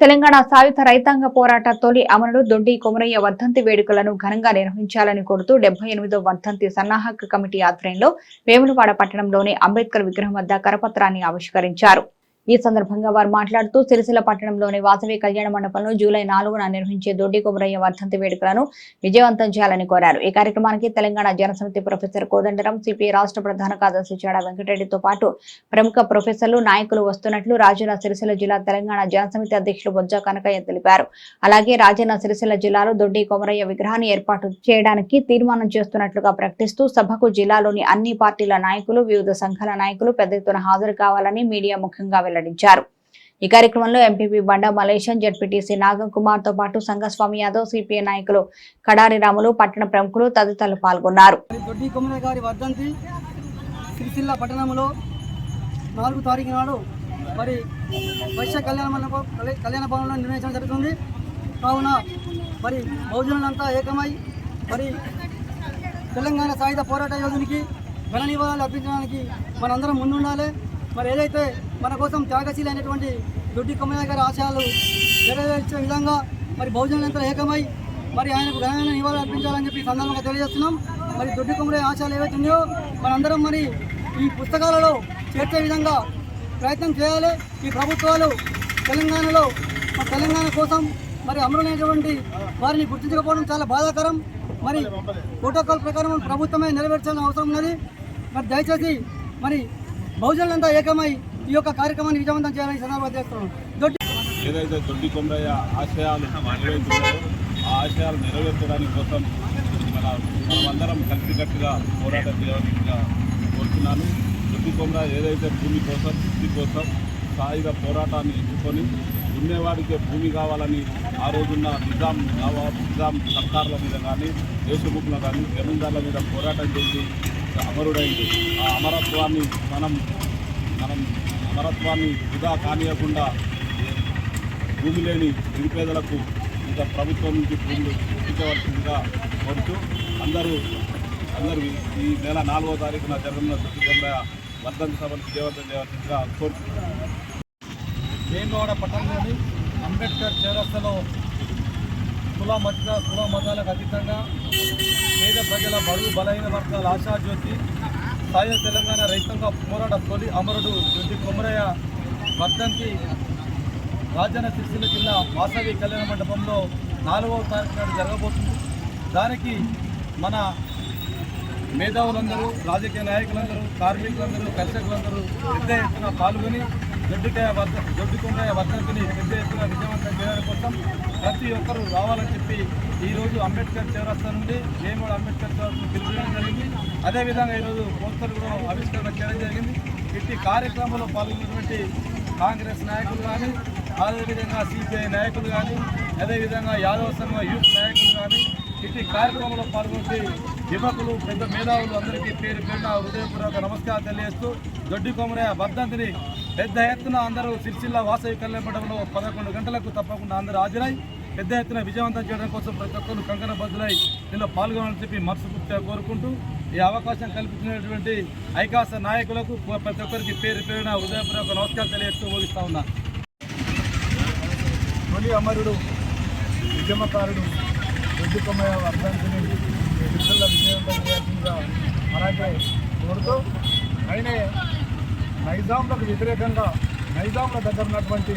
తెలంగాణ సాయుధ రైతాంగ పోరాట తొలి అమరుడు దొడ్డి కొమరయ్య వర్ధంతి వేడుకలను ఘనంగా నిర్వహించాలని కోరుతూ 78వ వర్ధంతి సన్నాహక కమిటీ ఆధ్వర్యంలో వేములవాడ పట్టణంలోని అంబేద్కర్ విగ్రహం వద్ద కరపత్రాన్ని ఆవిష్కరించారు. ఈ సందర్భంగా వారు మాట్లాడుతూ సిరిసిల్ల పట్టణంలోని వాసవి కళ్యాణ మండపంలో జూలై 4న నిర్వహించే దొడ్డి కొమరయ్య వర్ధంతి వేడుకలను విజయవంతం చేయాలని కోరారు. ఈ కార్యక్రమానికి తెలంగాణ జనసమితి ప్రొఫెసర్ కోదండరాం, సిపిఐ రాష్ట్ర ప్రధాన కార్యదర్శి చాడ వెంకటరెడ్డితో పాటు ప్రముఖ ప్రొఫెసర్లు, నాయకులు వస్తున్నట్లు రాజన్న సిరిసిల్ల జిల్లా తెలంగాణ జనసమితి అధ్యక్షులు బొజ్జ కనకయ్య తెలిపారు. అలాగే రాజన్న సిరిసిల్ల జిల్లాలో దొడ్డి కొమరయ్య విగ్రహాన్ని ఏర్పాటు చేయడానికి తీర్మానం చేస్తున్నట్లుగా ప్రకటిస్తూ సభకు జిల్లాలోని అన్ని పార్టీల నాయకులు, వివిధ సంఘాల నాయకులు పెద్ద ఎత్తున హాజరు కావాలని మీడియా ముఖ్యంగా వెల్లడించారు. ఈ కార్యక్రమంలో ఎంపీపీ బండా మలేషన్, జడ్పీటీసీ నాగం కుమార్ తో పాటు సంగస్వామి యాదవ్, సిపిఐ నాయకులు కడారి రాములు, పట్టణ ప్రముఖులు తదితరులు పాల్గొన్నారు. దొడ్డి కొమరయ్య గారి వర్ధంతి సిరిసిల్ల పట్టణంలో 4వ తారీఖు నాడు మరి వైశ్య కళ్యాణ భవనంలో నిర్వహించడం జరుగుతుంది. కావున మరి బహుజనులంతా ఏకమై మరి తెలంగాణ సాయుధ పోరాట యోధునికి ఘన నివాళులు అర్పించడానికి మనందరం ముందుండాలి. మరి ఏదైతే మన కోసం త్యాగశీలి అయినటువంటి దొడ్డి కొమరయ్య గారి ఆశయాలు నెరవేర్చే విధంగా మరి బహుజనులంతా ఏకమై మరి ఆయనకు ఘనమైన నివాళులు అర్పించాలని చెప్పి సందర్భంగా తెలియజేస్తున్నాం. మరి దొడ్డి కొమరయ్య ఆశయాలు ఏవైతే ఉన్నాయో మనందరం మరి ఈ పుస్తకాలలో చేర్చే విధంగా ప్రయత్నం చేయాలి. ఈ ప్రభుత్వాలు తెలంగాణలో తెలంగాణ కోసం మరి అమరులైనటువంటి వారిని గుర్తించకపోవడం చాలా బాధాకరం. మరి ప్రోటోకాల్ ప్రకారం ప్రభుత్వమే నెరవేర్చాల్సిన అవసరం ఉన్నది. మరి దయచేసి మరి బహుజనులంతా ఏకమై ఈ యొక్క కార్యక్రమాన్ని విజయవంతం చేయాలని సందర్భంగా చేస్తున్నాం. ఏదైతే దొడ్డి కొమరయ్య ఆశయాలు నెరవేరుతున్నాయో ఆ ఆశయాలు నెరవేర్చడానికి కోసం మనమందరం కలిసికట్టుగా పోరాటం చేయాల్సిందిగా కోరుతున్నాను. దొడ్డి కొమరయ్య ఏదైతే భూమి కోసం, వృత్తి కోసం సాయుధ పోరాటాన్ని ఎంచుకొని దున్నేవాడికే భూమి కావాలని ఆ రోజున్న నిజాం సర్కార్ల మీద కానీ, దేశముఖుల కానీ, జమీందార్ల మీద పోరాటం చేసి అమరుడైంది. ఆ అమరత్వాన్ని మనం వృధా కానియకుండా భూమి లేని నిరుపేదలకు ఇంకా ప్రభుత్వం నుంచి భూములు ఇప్పించవలసిందిగా కోరుతూ అందరూ ఈ నెల 4వ తారీఖున జరగనున్న దొడ్డి కొమరయ్య వర్ధంతి సభను విజయవంతం చేయవలసిందిగా కోరుతున్నాను. వేములవాడ పట్టణంలోని అంబేద్కర్ చౌరస్తాలో కుల మతాలకు అతీతంగా పేద ప్రజల బడుగు బలహీన వర్గాల ఆశాజ్యోతి సాయుధ తెలంగాణ రైతాంగ పోరాట తొలి అమరుడు దొడ్డి కొమరయ్య వర్ధంతి రాజన్న సిరిసిల్ల జిల్లా వాసవి కళ్యాణ మండపంలో 4వ తారీఖు నాడు జరగబోతుంది. దానికి మన మేధావులందరూ, రాజకీయ నాయకులందరూ, కార్మికులందరూ, కర్షకులందరూ పెద్ద ఎత్తున పాల్గొని దొడ్డి కొమరయ్య వర్ధంతిని పెద్ద ఎత్తున విజయవంతం చేయడం కోసం ప్రతి ఒక్కరూ రావాలని చెప్పి ఈరోజు అంబేద్కర్ చౌరస్తా నుండి వేములవాడ అంబేద్కర్ చౌరస్తా పిలుపుకోవడం జరిగింది. అదేవిధంగా ఈరోజు పోస్టర్ కూడా ఆవిష్కరణ చేయడం జరిగింది. ఇట్టి కార్యక్రమంలో పాల్గొన్నటువంటి కాంగ్రెస్ నాయకులు కానీ, అదేవిధంగా సిపిఐ నాయకులు కానీ, అదేవిధంగా యాదవ సంఘ యూత్ నాయకులు కానీ ఇట్టి కార్యక్రమంలో పాల్గొంటే యువకులు, పెద్ద మేధావులు అందరికీ పేరు పేరున హృదయపూర్వక నమస్కారం తెలియజేస్తూ దొడ్డి కొమరయ్య వర్ధంతిని పెద్ద ఎత్తున అందరూ సిరిసిల్ల వాసవి కళ్యాణ మండపంలో 11 గంటలకు తప్పకుండా అందరూ హాజరై పెద్ద ఎత్తున విజయవంతం చేయడం కోసం ప్రతి ఒక్కరు కంకణబద్ధులై దీనిలో పాల్గొనాలని చెప్పి మనస్ఫూర్తిగా కోరుకుంటూ ఈ అవకాశం కల్పించినటువంటి ఐకాస నాయకులకు ప్రతి ఒక్కరికి పేరు పేరున హృదయపూర్వక నమస్కారం తెలియజేస్తూ ముగిస్తా ఉన్నా. తొలి అమరుడు ఉద్యమకారుడు దొడ్డి కొమరయ్య వర్ధంతిని సిరిసిల్ల విజయవంతం చేయాల్సిందిగా అలాగే కోరుతూ ఆయనే నైజాంలకు వ్యతిరేకంగా నైజాంల దగ్గర ఉన్నటువంటి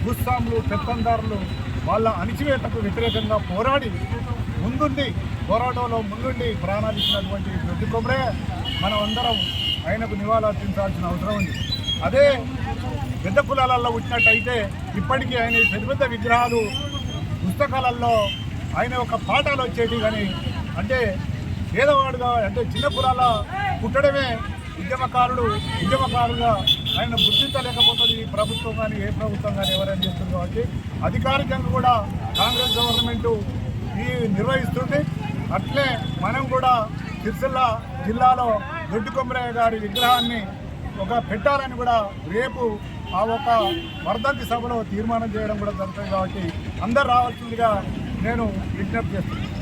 భూస్వాములు, పెత్తందారులు వాళ్ళ అణిచివేతకు వ్యతిరేకంగా పోరాటంలో ముందుండి ప్రాణాలు ఇచ్చినటువంటి దొడ్డి కొమరయ్య మనం అందరం ఆయనకు నివాళులు అర్పించాల్సిన అవసరం ఉంది. అదే పెద్ద కులాలలో వచ్చినట్టయితే ఇప్పటికీ ఆయన పెద్ద పెద్ద విగ్రహాలు పుస్తకాలలో ఆయన ఒక పాఠాలు వచ్చేటి, కానీ అంటే పేదవాడుగా అంటే చిన్న కులాల పుట్టడమే ఉద్యమకారుగా ఆయన గుర్తించలేకపోతుంది ఈ ప్రభుత్వం కానీ, ఏ ప్రభుత్వం కానీ ఎవరైనా చేస్తుంది. కాబట్టి అధికారికంగా కూడా కాంగ్రెస్ గవర్నమెంట్ నిర్వహిస్తుంది. అట్లే మనం కూడా సిరిసిల్ల జిల్లాలో దొడ్డి కొమరయ్య గారి విగ్రహాన్ని పెట్టాలని కూడా రేపు ఆ ఒక వర్ధంతి సభలో తీర్మానం చేయడం కూడా జరుగుతుంది. కాబట్టి అందరు రావాల్సిందిగా నేను విజ్ఞప్తి చేస్తున్నాను.